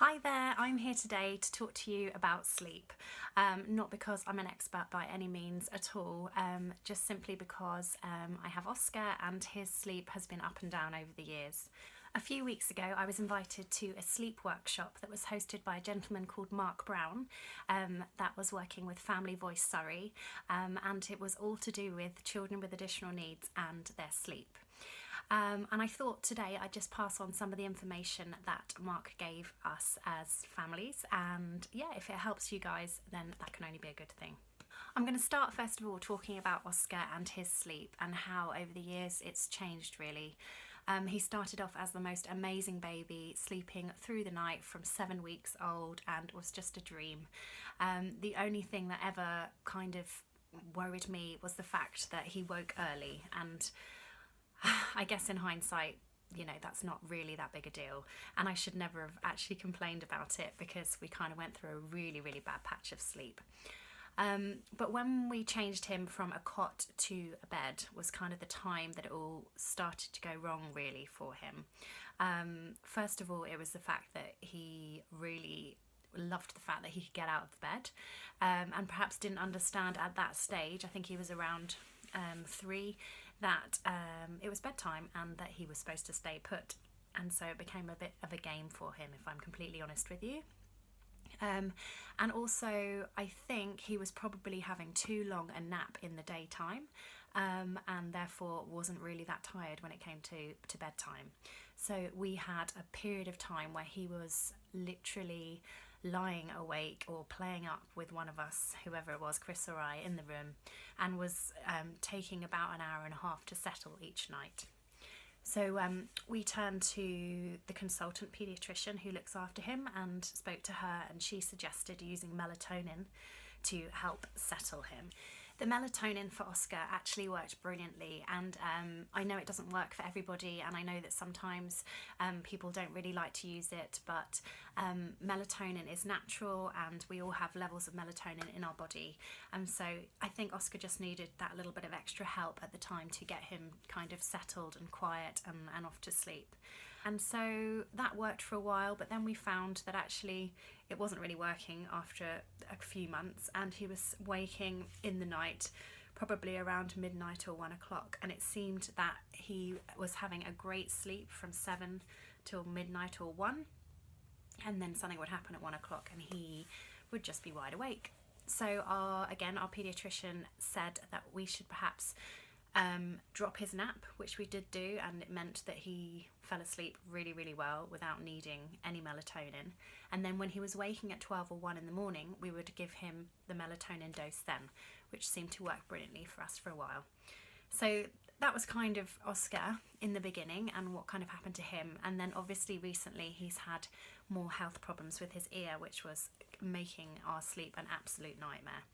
Hi there, I'm here today to talk to you about sleep. Not because I'm an expert by any means at all, just simply because I have Oscar and his sleep has been up and down over the years. A few weeks ago, I was invited to a sleep workshop that was hosted by a gentleman called Mark Brown that was working with Family Voice Surrey, and it was all to do with children with additional needs and their sleep. And I thought today I'd just pass on some of the information that Mark gave us as families, and yeah, if it helps you guys, then that can only be a good thing. I'm going to start first of all talking about Oscar and his sleep and how over the years it's changed really. He started off as the most amazing baby, sleeping through the night from 7 weeks old, and was just a dream. The only thing that ever kind of worried me was the fact that he woke early, and I guess in hindsight, that's not really that big a deal. And I should never have actually complained about it because we kind of went through a really, really bad patch of sleep. But when we changed him from a cot to a bed was kind of the time that it all started to go wrong really for him. First of all, it was the fact that he really loved the fact that he could get out of the bed, and perhaps didn't understand at that stage, I think he was around 3, that it was bedtime and that he was supposed to stay put. And so it became a bit of a game for him, if I'm completely honest with you. And also, I think he was probably having too long a nap in the daytime, and therefore wasn't really that tired when it came to bedtime. So we had a period of time where he was literally lying awake or playing up with one of us, whoever it was, Chris or I, in the room, and was taking about an hour and a half to settle each night. So we turned to the consultant paediatrician who looks after him and spoke to her, and she suggested using melatonin to help settle him. The melatonin for Oscar actually worked brilliantly, and I know it doesn't work for everybody, and I know that sometimes people don't really like to use it, but melatonin is natural and we all have levels of melatonin in our body, and so I think Oscar just needed that little bit of extra help at the time to get him kind of settled and quiet and off to sleep. And so that worked for a while, but then we found that actually it wasn't really working after a few months, and he was waking in the night probably around midnight or 1 o'clock, and it seemed that he was having a great sleep from 7 till midnight or 1, and then something would happen at 1 o'clock and he would just be wide awake. So our paediatrician said that we should perhaps drop his nap, which we did do, and it meant that he fell asleep really, really well without needing any melatonin. And then when he was waking at 12 or 1 in the morning, we would give him the melatonin dose then, which seemed to work brilliantly for us for a while. So that was kind of Oscar in the beginning and what kind of happened to him. And then obviously recently he's had more health problems with his ear, which was making our sleep an absolute nightmare.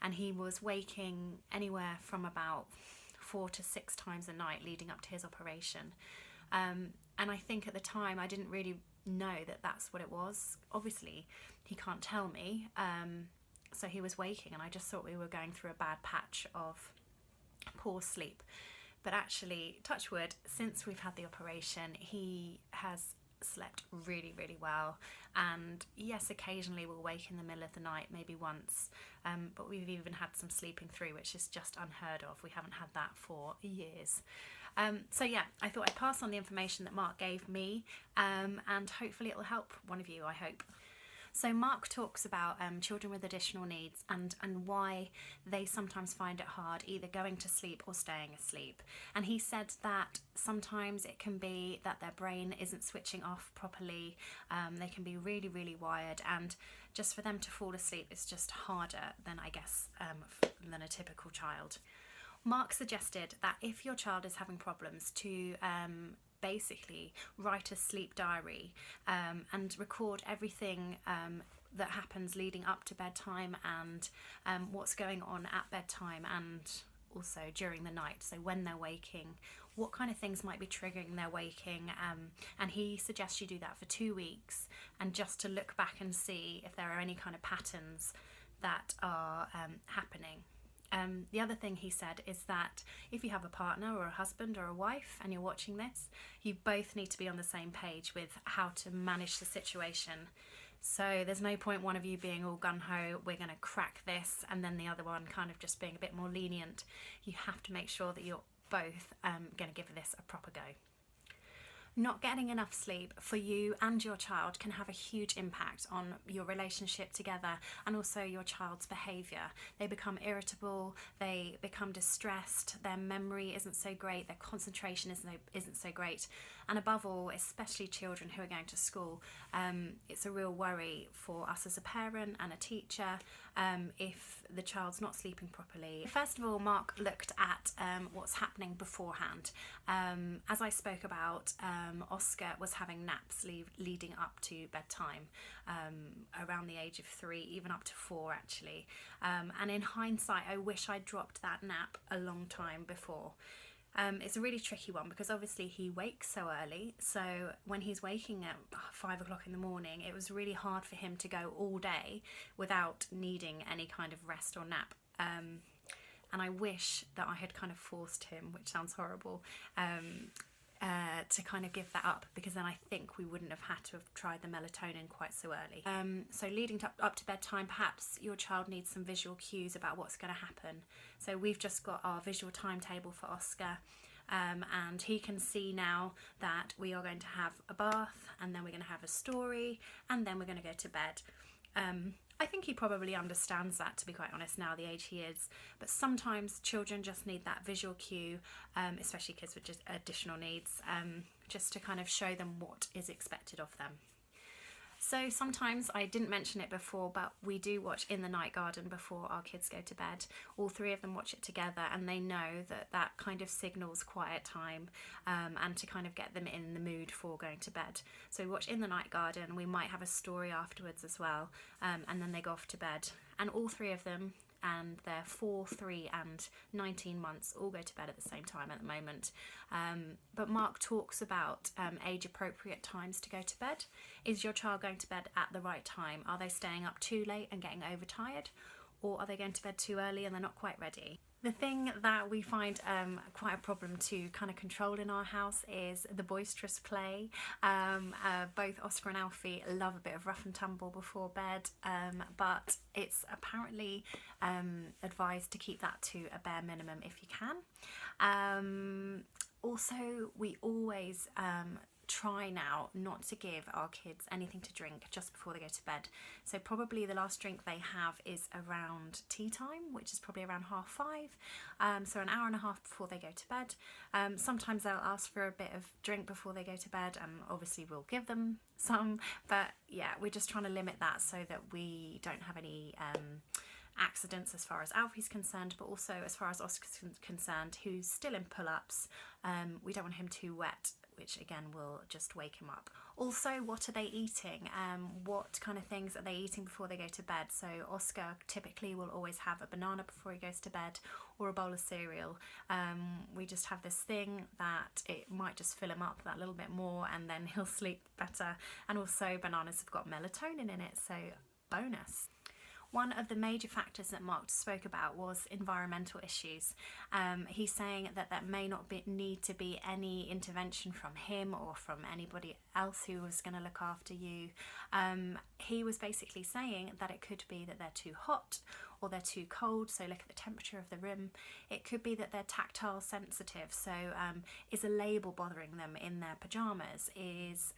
And he was waking anywhere from about 4 to 6 times a night leading up to his operation. And I think at the time I didn't really know that that's what it was. Obviously he can't tell me, so he was waking and I just thought we were going through a bad patch of poor sleep. But actually, touch wood, since we've had the operation, he has slept really, really well. And yes, occasionally we'll wake in the middle of the night, maybe once, but we've even had some sleeping through, which is just unheard of. We haven't had that for years. So yeah, I thought I'd pass on the information that Mark gave me, and hopefully it'll help one of you, I hope. So Mark talks about children with additional needs and why they sometimes find it hard either going to sleep or staying asleep. And he said that sometimes it can be that their brain isn't switching off properly. They can be really, really wired, and just for them to fall asleep is just harder than, I guess, than a typical child. Mark suggested that if your child is having problems to basically write a sleep diary and record everything that happens leading up to bedtime and what's going on at bedtime and also during the night. So when they're waking, what kind of things might be triggering their waking, and he suggests you do that for 2 weeks, and just to look back and see if there are any kind of patterns that are happening. The other thing he said is that if you have a partner or a husband or a wife and you're watching this, you both need to be on the same page with how to manage the situation. So there's no point one of you being all gung-ho, we're going to crack this, and then the other one kind of just being a bit more lenient. You have to make sure that you're both going to give this a proper go. Not getting enough sleep for you and your child can have a huge impact on your relationship together and also your child's behaviour. They become irritable, they become distressed, their memory isn't so great, their concentration isn't so great, and above all, especially children who are going to school, it's a real worry for us as a parent and a teacher if the child's not sleeping properly. First of all, Mark looked at what's happening beforehand. As I spoke about, Oscar was having naps leading up to bedtime, around the age of 3, even up to 4 actually. And in hindsight, I wish I'd dropped that nap a long time before. It's a really tricky one because obviously he wakes so early, so when he's waking at 5 o'clock in the morning, it was really hard for him to go all day without needing any kind of rest or nap. And I wish that I had kind of forced him, which sounds horrible, to kind of give that up, because then I think we wouldn't have had to have tried the melatonin quite so early. So leading up to bedtime, perhaps your child needs some visual cues about what's going to happen. So we've just got our visual timetable for Oscar, and he can see now that we are going to have a bath, and then we're going to have a story, and then we're going to go to bed. I think he probably understands that, to be quite honest, now the age he is, but sometimes children just need that visual cue, especially kids with just additional needs, just to kind of show them what is expected of them. So sometimes, I didn't mention it before, but we do watch In the Night Garden before our kids go to bed. All 3 of them watch it together, and they know that that kind of signals quiet time, and to kind of get them in the mood for going to bed. So we watch In the Night Garden, we might have a story afterwards as well, and then they go off to bed. And all 3 of them, and they're 4, 3 and 19 months, all go to bed at the same time at the moment. But Mark talks about age appropriate times to go to bed. Is your child going to bed at the right time? Are they staying up too late and getting overtired? Or are they going to bed too early and they're not quite ready? The thing that we find quite a problem to kind of control in our house is the boisterous play. Both Oscar and Alfie love a bit of rough and tumble before bed, but it's apparently advised to keep that to a bare minimum if you can. Also, we always try now not to give our kids anything to drink just before they go to bed. So probably the last drink they have is around tea time, which is probably around 5:30, so an hour and a half before they go to bed. Sometimes they'll ask for a bit of drink before they go to bed, and obviously we'll give them some, but yeah, we're just trying to limit that so that we don't have any accidents as far as Alfie's concerned, but also as far as Oscar's concerned, who's still in pull-ups. We don't want him too wet, which again will just wake him up. Also, what are they eating? What kind of things are they eating before they go to bed? So Oscar typically will always have a banana before he goes to bed, or a bowl of cereal. We just have this thing that it might just fill him up that little bit more, and then he'll sleep better. And also bananas have got melatonin in it, so bonus. One of the major factors that Mark spoke about was environmental issues. He's saying that there may not need to be any intervention from him or from anybody else who was going to look after you. He was basically saying that it could be that they're too hot or they're too cold, so look at the temperature of the room. It could be that they're tactile sensitive, so is a label bothering them in their pyjamas? Is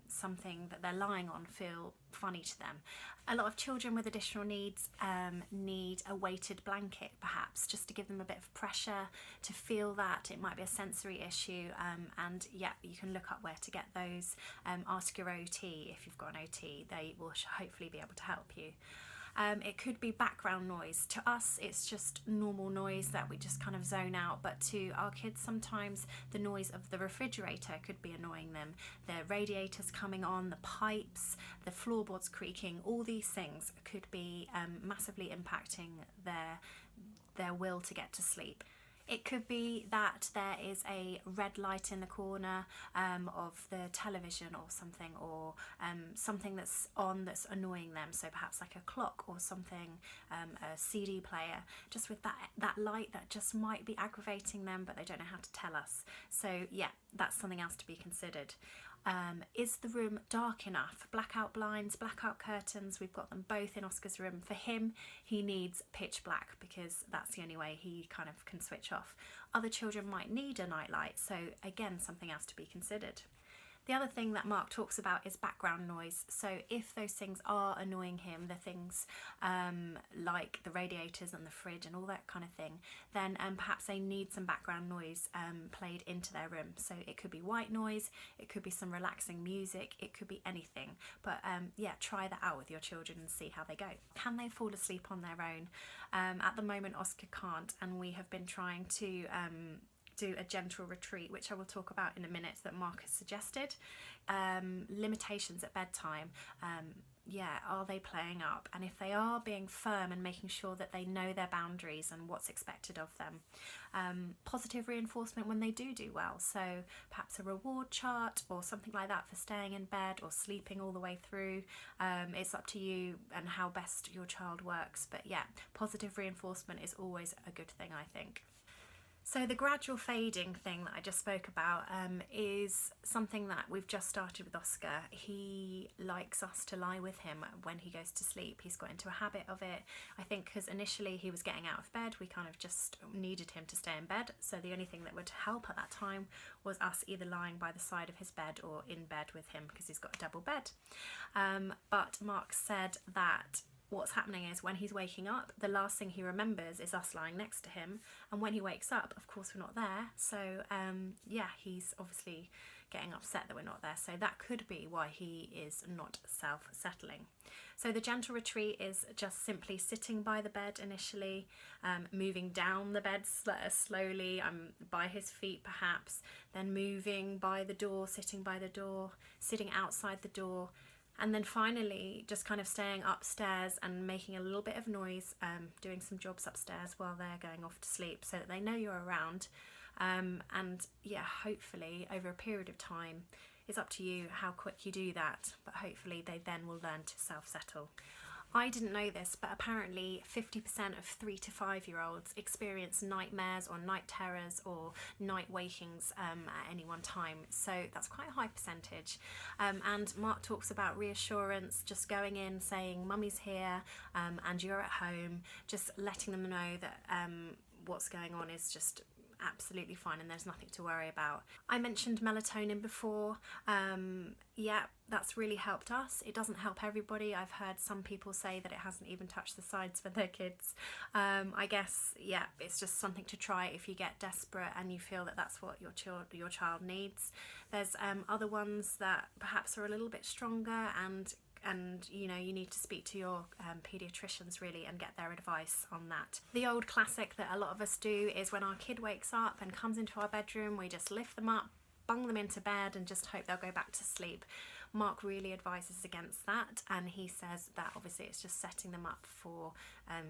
something that they're lying on feel funny to them? A lot of children with additional needs need a weighted blanket, perhaps, just to give them a bit of pressure to feel that. It might be a sensory issue, and yeah, you can look up where to get those. Ask your OT if you've got an OT, they will hopefully be able to help you. It could be background noise. To us, it's just normal noise that we just kind of zone out, but to our kids, sometimes the noise of the refrigerator could be annoying them. The radiators coming on, the pipes, the floorboards creaking, all these things could be massively impacting their will to get to sleep. It could be that there is a red light in the corner of the television or something, or something that's on that's annoying them. So perhaps like a clock or something, a CD player, just with that light that just might be aggravating them, but they don't know how to tell us. So yeah, that's something else to be considered. Is the room dark enough? Blackout blinds, blackout curtains, we've got them both in Oscar's room. For him, he needs pitch black because that's the only way he kind of can switch off. Other children might need a night light, so again, something else to be considered. The other thing that Mark talks about is background noise. So if those things are annoying him, the things like the radiators and the fridge and all that kind of thing, then perhaps they need some background noise played into their room. So it could be white noise, it could be some relaxing music, it could be anything. But yeah, try that out with your children and see how they go. Can they fall asleep on their own? At the moment, Oscar can't, and we have been trying to do a gentle retreat, which I will talk about in a minute, that Mark has suggested. Limitations at bedtime. Yeah, are they playing up? And if they are, being firm and making sure that they know their boundaries and what's expected of them. Positive reinforcement when they do well. So perhaps a reward chart or something like that for staying in bed or sleeping all the way through. It's up to you and how best your child works. But yeah, positive reinforcement is always a good thing, I think. So the gradual fading thing that I just spoke about is something that we've just started with Oscar. He likes us to lie with him when he goes to sleep. He's got into a habit of it. I think because initially he was getting out of bed, we kind of just needed him to stay in bed. So the only thing that would help at that time was us either lying by the side of his bed or in bed with him because he's got a double bed. But Mark said that what's happening is when he's waking up, the last thing he remembers is us lying next to him, and when he wakes up, of course we're not there. So yeah, he's obviously getting upset that we're not there. So that could be why he is not self-settling. So the gentle retreat is just simply sitting by the bed initially, moving down the bed slowly, by his feet perhaps, then moving by the door, sitting by the door, sitting outside the door, and then finally just kind of staying upstairs and making a little bit of noise, doing some jobs upstairs while they're going off to sleep so that they know you're around. And yeah, hopefully over a period of time, it's up to you how quick you do that, but hopefully they then will learn to self-settle. I didn't know this, but apparently 50% of 3 to 5 year olds experience nightmares or night terrors or night wakings at any one time. So that's quite a high percentage. And Mark talks about reassurance, just going in, saying, Mummy's here and you're at home, just letting them know that what's going on is just absolutely fine and there's nothing to worry about. I mentioned melatonin before. Yeah, that's really helped us. It doesn't help everybody. I've heard some people say that it hasn't even touched the sides for their kids. I guess, yeah, it's just something to try if you get desperate and you feel that that's what your child needs. There's other ones that perhaps are a little bit stronger, and you know, you need to speak to your paediatricians really and get their advice on that. The old classic that a lot of us do is when our kid wakes up and comes into our bedroom, we just lift them up, bung them into bed and just hope they'll go back to sleep. Mark really advises against that, and he says that obviously it's just setting them up for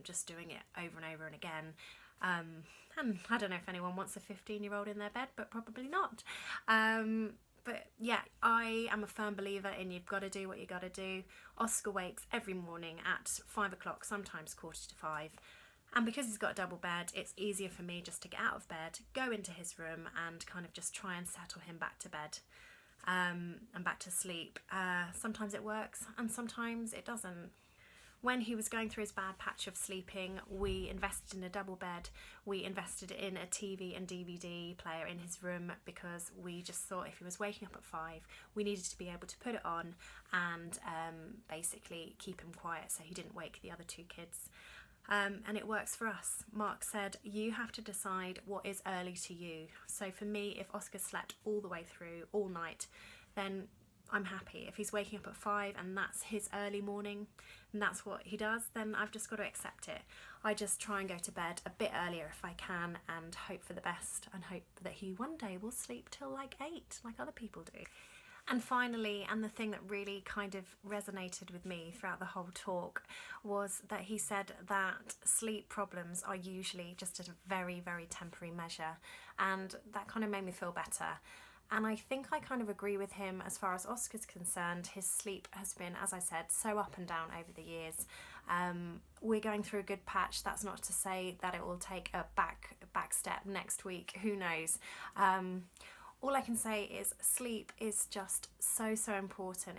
just doing it over and over and again. And I don't know if anyone wants a 15-year-old in their bed, but probably not. But yeah, I am a firm believer in you've got to do what you got to do. Oscar wakes every morning at 5 o'clock, sometimes 4:45. And because he's got a double bed, it's easier for me just to get out of bed, go into his room and kind of just try and settle him back to bed and back to sleep. Sometimes it works and sometimes it doesn't. When he was going through his bad patch of sleeping, we invested in a double bed. We invested in a TV and DVD player in his room because we just thought if he was waking up at 5, we needed to be able to put it on and basically keep him quiet so he didn't wake the other 2 kids. And it works for us. Mark said, you have to decide what is early to you. So for me, if Oscar slept all the way through, all night, then I'm happy. If he's waking up at 5 and that's his early morning and that's what he does, then I've just got to accept it. I just try and go to bed a bit earlier if I can and hope for the best and hope that he one day will sleep till like 8 like other people do. And finally, and the thing that really kind of resonated with me throughout the whole talk, was that he said that sleep problems are usually just at a very, very temporary measure. And that kind of made me feel better. And I think I kind of agree with him as far as Oscar's concerned. His sleep has been, as I said, so up and down over the years. We're going through a good patch. That's not to say that it will take a back step next week. Who knows? All I can say is sleep is just so important.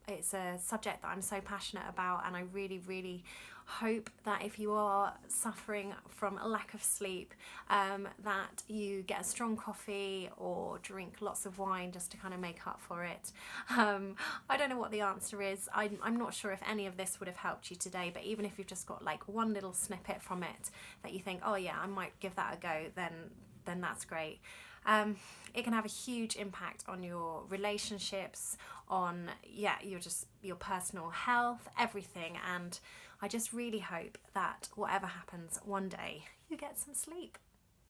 It's a subject that I'm so passionate about, and I really hope that if you are suffering from a lack of sleep, that you get a strong coffee or drink lots of wine just to kind of make up for it. I don't know what the answer is. I'm not sure if any of this would have helped you today, but even if you've just got like one little snippet from it that you think, oh yeah, I might give that a go, then that's great. It can have a huge impact on your relationships, on your personal health, everything. And I just really hope that whatever happens, one day you get some sleep.